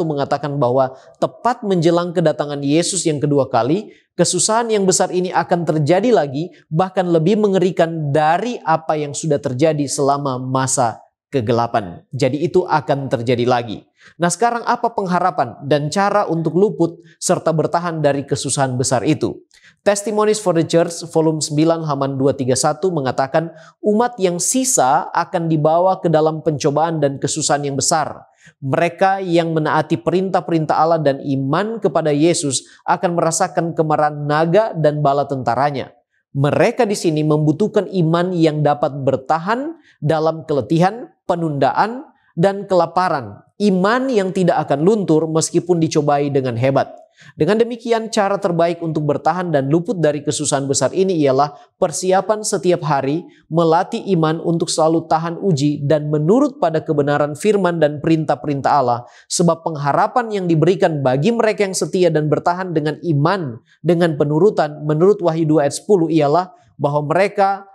mengatakan bahwa tepat menjelang kedatangan Yesus yang kedua kali, kesusahan yang besar ini akan terjadi lagi, bahkan lebih mengerikan dari apa yang sudah terjadi selama masa kegelapan. Jadi itu akan terjadi lagi. Nah, sekarang apa pengharapan dan cara untuk luput serta bertahan dari kesusahan besar itu? Testimonies for the Church volume 9 halaman 231 mengatakan umat yang sisa akan dibawa ke dalam pencobaan dan kesusahan yang besar. Mereka yang menaati perintah-perintah Allah dan iman kepada Yesus akan merasakan kemarahan naga dan bala tentaranya. Mereka di sini membutuhkan iman yang dapat bertahan dalam keletihan, penundaan, dan kelaparan. Iman yang tidak akan luntur meskipun dicobai dengan hebat. Dengan demikian, cara terbaik untuk bertahan dan luput dari kesusahan besar ini ialah persiapan setiap hari, melatih iman untuk selalu tahan uji dan menurut pada kebenaran firman dan perintah-perintah Allah. Sebab pengharapan yang diberikan bagi mereka yang setia dan bertahan dengan iman, dengan penurutan menurut Wahyu 2 ayat 10 ialah bahwa mereka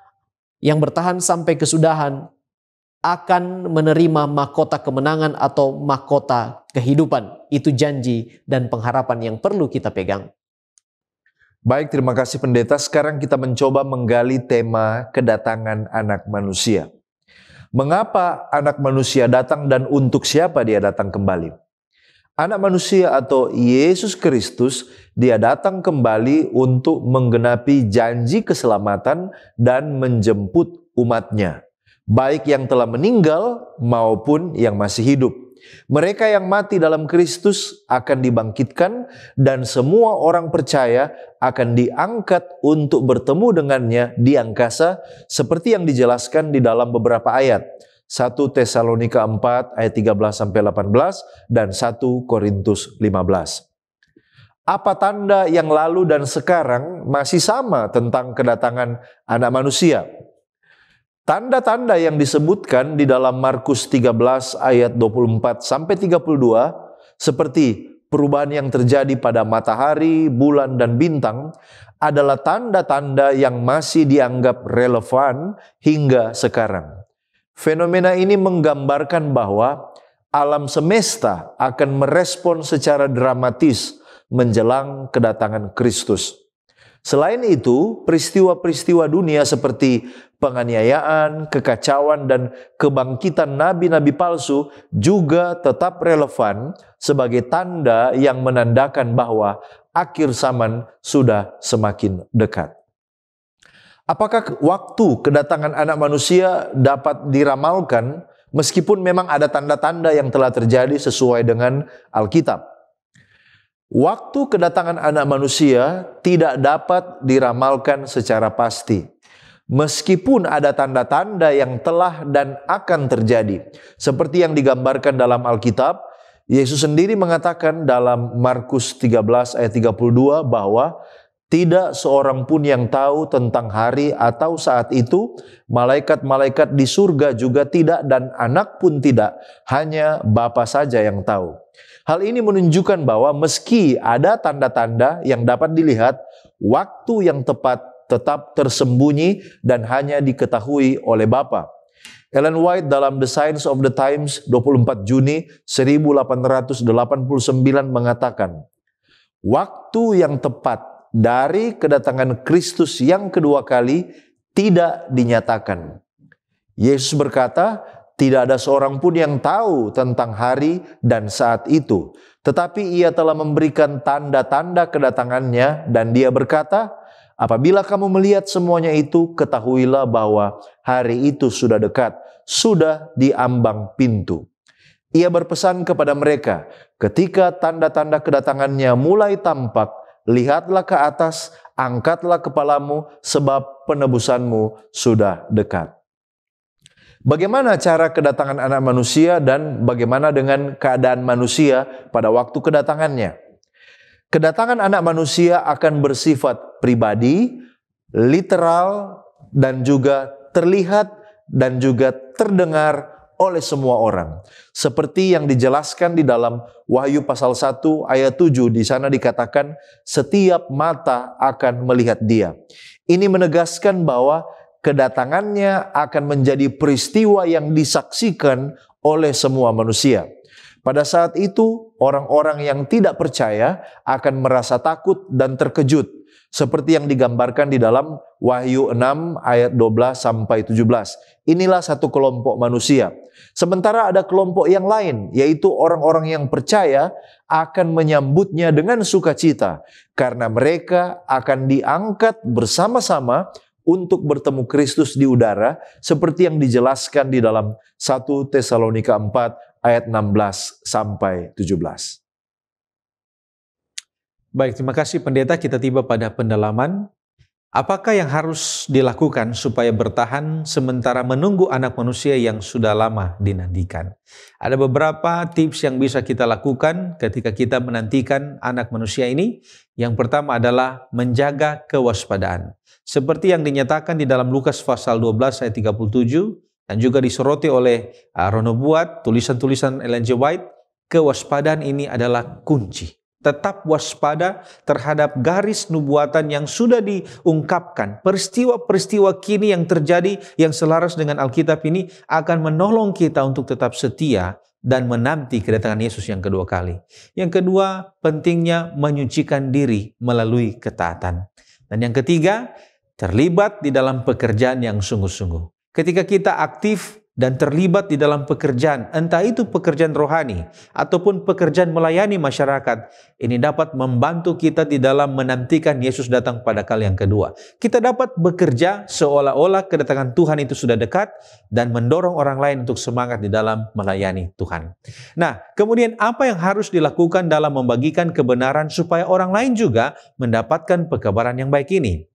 yang bertahan sampai kesudahan akan menerima mahkota kemenangan atau mahkota kehidupan. Itu janji dan pengharapan yang perlu kita pegang. Baik, terima kasih pendeta. Sekarang kita mencoba menggali tema kedatangan anak manusia. Mengapa anak manusia datang dan untuk siapa dia datang kembali? Anak manusia atau Yesus Kristus, dia datang kembali untuk menggenapi janji keselamatan dan menjemput umatnya, baik yang telah meninggal maupun yang masih hidup. Mereka yang mati dalam Kristus akan dibangkitkan dan semua orang percaya akan diangkat untuk bertemu dengannya di angkasa seperti yang dijelaskan di dalam beberapa ayat. 1 Tesalonika 4 ayat 13-18 dan 1 Korintus 15. Apa tanda yang lalu dan sekarang masih sama tentang kedatangan anak manusia? Tanda-tanda yang disebutkan di dalam Markus 13 ayat 24-32 seperti perubahan yang terjadi pada matahari, bulan, dan bintang adalah tanda-tanda yang masih dianggap relevan hingga sekarang. Fenomena ini menggambarkan bahwa alam semesta akan merespon secara dramatis menjelang kedatangan Kristus. Selain itu, peristiwa-peristiwa dunia seperti penganiayaan, kekacauan, dan kebangkitan nabi-nabi palsu juga tetap relevan sebagai tanda yang menandakan bahwa akhir zaman sudah semakin dekat. Apakah waktu kedatangan Anak Manusia dapat diramalkan meskipun memang ada tanda-tanda yang telah terjadi sesuai dengan Alkitab? Waktu kedatangan Anak Manusia tidak dapat diramalkan secara pasti. Meskipun ada tanda-tanda yang telah dan akan terjadi. Seperti yang digambarkan dalam Alkitab, Yesus sendiri mengatakan dalam Markus 13 ayat 32 bahwa tidak seorang pun yang tahu tentang hari atau saat itu, malaikat-malaikat di surga juga tidak dan anak pun tidak, hanya Bapa saja yang tahu. Hal ini menunjukkan bahwa meski ada tanda-tanda yang dapat dilihat, waktu yang tepat tetap tersembunyi dan hanya diketahui oleh Bapa. Ellen White dalam The Signs of the Times 24 Juni 1889 mengatakan, waktu yang tepat dari kedatangan Kristus yang kedua kali tidak dinyatakan. Yesus berkata, tidak ada seorang pun yang tahu tentang hari dan saat itu. Tetapi ia telah memberikan tanda-tanda kedatangannya dan dia berkata, apabila kamu melihat semuanya itu, ketahuilah bahwa hari itu sudah dekat, sudah di ambang pintu. Ia berpesan kepada mereka, ketika tanda-tanda kedatangannya mulai tampak, lihatlah ke atas, angkatlah kepalamu, sebab penebusanmu sudah dekat. Bagaimana cara kedatangan Anak Manusia dan bagaimana dengan keadaan manusia pada waktu kedatangannya? Kedatangan Anak Manusia akan bersifat pribadi, literal, dan juga terlihat dan juga terdengar oleh semua orang. Seperti yang dijelaskan di dalam Wahyu pasal 1 ayat 7, di sana dikatakan setiap mata akan melihat Dia. Ini menegaskan bahwa kedatangannya akan menjadi peristiwa yang disaksikan oleh semua manusia. Pada saat itu, orang-orang yang tidak percaya akan merasa takut dan terkejut, seperti yang digambarkan di dalam Wahyu 6 ayat 12 sampai 17. Inilah satu kelompok manusia. Sementara ada kelompok yang lain, yaitu orang-orang yang percaya akan menyambutnya dengan sukacita, karena mereka akan diangkat bersama-sama untuk bertemu Kristus di udara, seperti yang dijelaskan di dalam 1 Tesalonika 4 ayat 16 sampai 17. Baik, terima kasih pendeta. Kita tiba pada pendalaman. Apakah yang harus dilakukan supaya bertahan sementara menunggu Anak Manusia yang sudah lama dinantikan? Ada beberapa tips yang bisa kita lakukan ketika kita menantikan Anak Manusia ini. Yang pertama adalah menjaga kewaspadaan. Seperti yang dinyatakan di dalam Lukas pasal 12 ayat 37 dan juga disoroti oleh Rono Buat, tulisan-tulisan Ellen G. White, kewaspadaan ini adalah kunci. Tetap waspada terhadap garis nubuatan yang sudah diungkapkan. Peristiwa-peristiwa kini yang terjadi yang selaras dengan Alkitab ini akan menolong kita untuk tetap setia dan menanti kedatangan Yesus yang kedua kali. Yang kedua, pentingnya menyucikan diri melalui ketaatan. Dan yang ketiga, terlibat di dalam pekerjaan yang sungguh-sungguh. Ketika kita aktif dan terlibat di dalam pekerjaan, entah itu pekerjaan rohani ataupun pekerjaan melayani masyarakat, ini dapat membantu kita di dalam menantikan Yesus datang pada kali yang kedua. Kita dapat bekerja seolah-olah kedatangan Tuhan itu sudah dekat dan mendorong orang lain untuk semangat di dalam melayani Tuhan. Nah, kemudian apa yang harus dilakukan dalam membagikan kebenaran supaya orang lain juga mendapatkan pekabaran yang baik ini?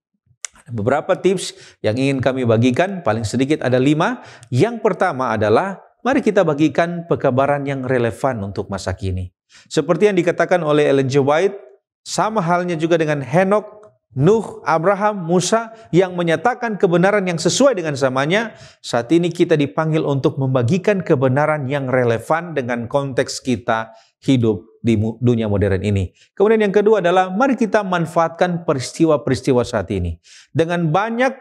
Beberapa tips yang ingin kami bagikan, paling sedikit ada 5. Yang pertama adalah, mari kita bagikan pekabaran yang relevan untuk masa kini. Seperti yang dikatakan oleh Ellen G. White, sama halnya juga dengan Henokh, Nuh, Abraham, Musa yang menyatakan kebenaran yang sesuai dengan zamannya. Saat ini kita dipanggil untuk membagikan kebenaran yang relevan dengan konteks kita hidup di dunia modern ini. Kemudian yang kedua adalah mari kita manfaatkan peristiwa-peristiwa saat ini. Dengan banyak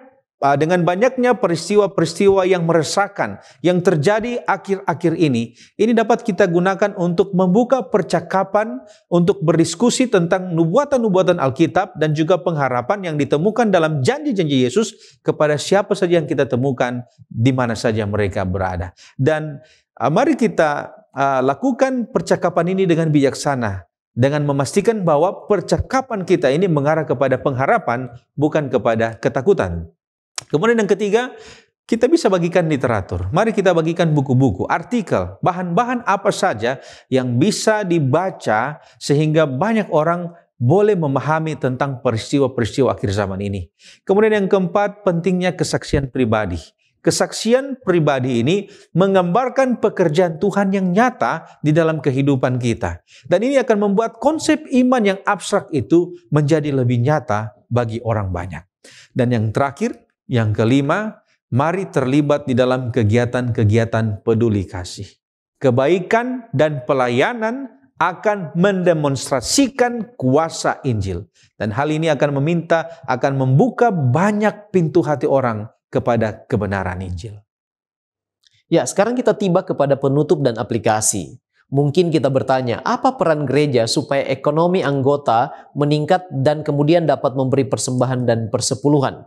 dengan banyaknya peristiwa-peristiwa yang meresahkan yang terjadi akhir-akhir ini dapat kita gunakan untuk membuka percakapan, untuk berdiskusi tentang nubuatan-nubuatan Alkitab dan juga pengharapan yang ditemukan dalam janji-janji Yesus kepada siapa saja yang kita temukan di mana saja mereka berada. Dan mari kita lakukan percakapan ini dengan bijaksana, dengan memastikan bahwa percakapan kita ini mengarah kepada pengharapan, bukan kepada ketakutan. Kemudian yang ketiga, kita bisa bagikan literatur. Mari kita bagikan buku-buku, artikel, bahan-bahan apa saja yang bisa dibaca sehingga banyak orang boleh memahami tentang peristiwa-peristiwa akhir zaman ini. Kemudian yang keempat, pentingnya kesaksian pribadi. Kesaksian pribadi ini menggambarkan pekerjaan Tuhan yang nyata di dalam kehidupan kita. Dan ini akan membuat konsep iman yang abstrak itu menjadi lebih nyata bagi orang banyak. Dan yang terakhir, yang kelima, mari terlibat di dalam kegiatan-kegiatan peduli kasih. Kebaikan dan pelayanan akan mendemonstrasikan kuasa Injil. Dan hal ini akan membuka banyak pintu hati orang kepada kebenaran Injil. Ya, sekarang kita tiba kepada penutup dan aplikasi. Mungkin kita bertanya, apa peran gereja supaya ekonomi anggota meningkat dan kemudian dapat memberi persembahan dan persepuluhan?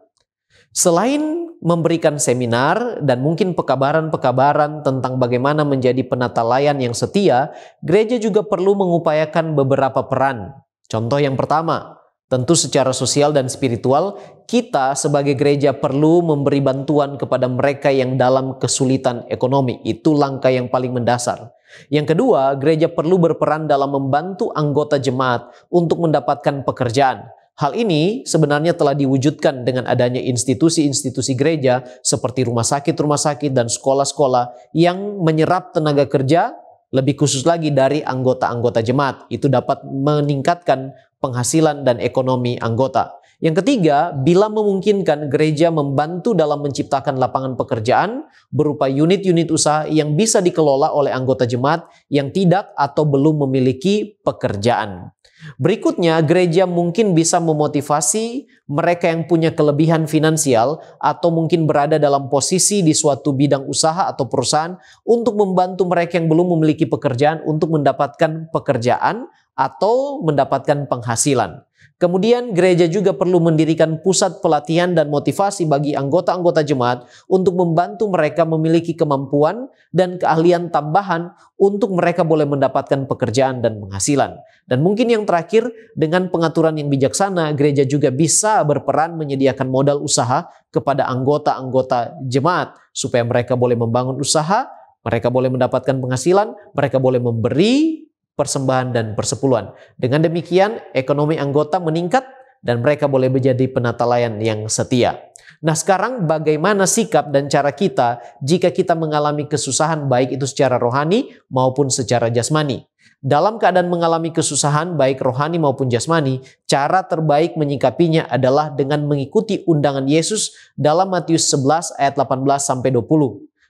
Selain memberikan seminar dan mungkin pekabaran-pekabaran tentang bagaimana menjadi penata layan yang setia, gereja juga perlu mengupayakan beberapa peran. Contoh yang pertama, tentu secara sosial dan spiritual, kita sebagai gereja perlu memberi bantuan kepada mereka yang dalam kesulitan ekonomi. Itu langkah yang paling mendasar. Yang kedua, gereja perlu berperan dalam membantu anggota jemaat untuk mendapatkan pekerjaan. Hal ini sebenarnya telah diwujudkan dengan adanya institusi-institusi gereja seperti rumah sakit dan sekolah-sekolah yang menyerap tenaga kerja, lebih khusus lagi dari anggota-anggota jemaat. Itu dapat meningkatkan penghasilan dan ekonomi anggota. Yang ketiga, bila memungkinkan, gereja membantu dalam menciptakan lapangan pekerjaan berupa unit-unit usaha yang bisa dikelola oleh anggota jemaat yang tidak atau belum memiliki pekerjaan. Berikutnya, gereja mungkin bisa memotivasi mereka yang punya kelebihan finansial atau mungkin berada dalam posisi di suatu bidang usaha atau perusahaan untuk membantu mereka yang belum memiliki pekerjaan untuk mendapatkan pekerjaan atau mendapatkan penghasilan. Kemudian gereja juga perlu mendirikan pusat pelatihan dan motivasi bagi anggota-anggota jemaat untuk membantu mereka memiliki kemampuan dan keahlian tambahan untuk mereka boleh mendapatkan pekerjaan dan penghasilan. Dan mungkin yang terakhir, dengan pengaturan yang bijaksana, gereja juga bisa berperan menyediakan modal usaha kepada anggota-anggota jemaat supaya mereka boleh membangun usaha, mereka boleh mendapatkan penghasilan, mereka boleh memberi persembahan dan persepuluhan. Dengan demikian, ekonomi anggota meningkat dan mereka boleh menjadi penata layan yang setia. Nah, sekarang bagaimana sikap dan cara kita jika kita mengalami kesusahan baik itu secara rohani maupun secara jasmani? Dalam keadaan mengalami kesusahan baik rohani maupun jasmani, cara terbaik menyikapinya adalah dengan mengikuti undangan Yesus dalam Matius 11 ayat 18-20.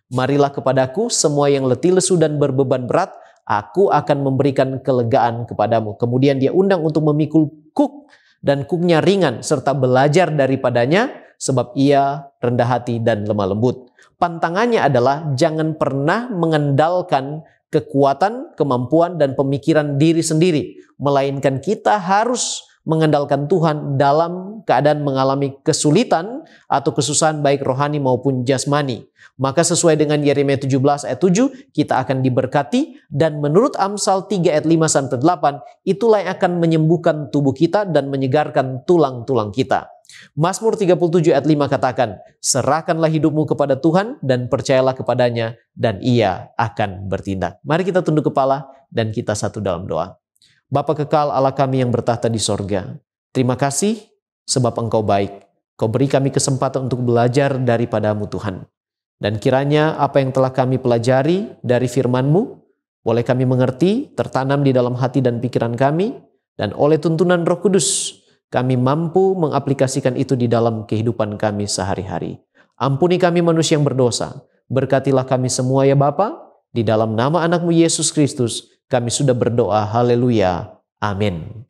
Marilah kepadaku semua yang letih lesu dan berbeban berat, aku akan memberikan kelegaan kepadamu. Kemudian dia undang untuk memikul kuk dan kuknya ringan serta belajar daripadanya sebab ia rendah hati dan lemah lembut. Pantangannya adalah jangan pernah mengandalkan kekuatan, kemampuan, dan pemikiran diri sendiri. Melainkan kita harus mengandalkan Tuhan dalam keadaan mengalami kesulitan atau kesusahan baik rohani maupun jasmani. Maka sesuai dengan Yeremia 17 ayat 7, kita akan diberkati dan menurut Amsal 3 ayat 5-8, itulah yang akan menyembuhkan tubuh kita dan menyegarkan tulang-tulang kita. Mazmur 37 ayat 5 katakan, serahkanlah hidupmu kepada Tuhan dan percayalah kepadanya dan ia akan bertindak. Mari kita tunduk kepala dan kita satu dalam doa. Bapa kekal Allah kami yang bertahta di sorga, terima kasih sebab Engkau baik. Kau beri kami kesempatan untuk belajar daripadamu Tuhan. Dan kiranya apa yang telah kami pelajari dari firman-Mu, boleh kami mengerti, tertanam di dalam hati dan pikiran kami, dan oleh tuntunan Roh Kudus, kami mampu mengaplikasikan itu di dalam kehidupan kami sehari-hari. Ampuni kami manusia yang berdosa. Berkatilah kami semua ya Bapa, di dalam nama anak-Mu Yesus Kristus, kami sudah berdoa, haleluya, amin.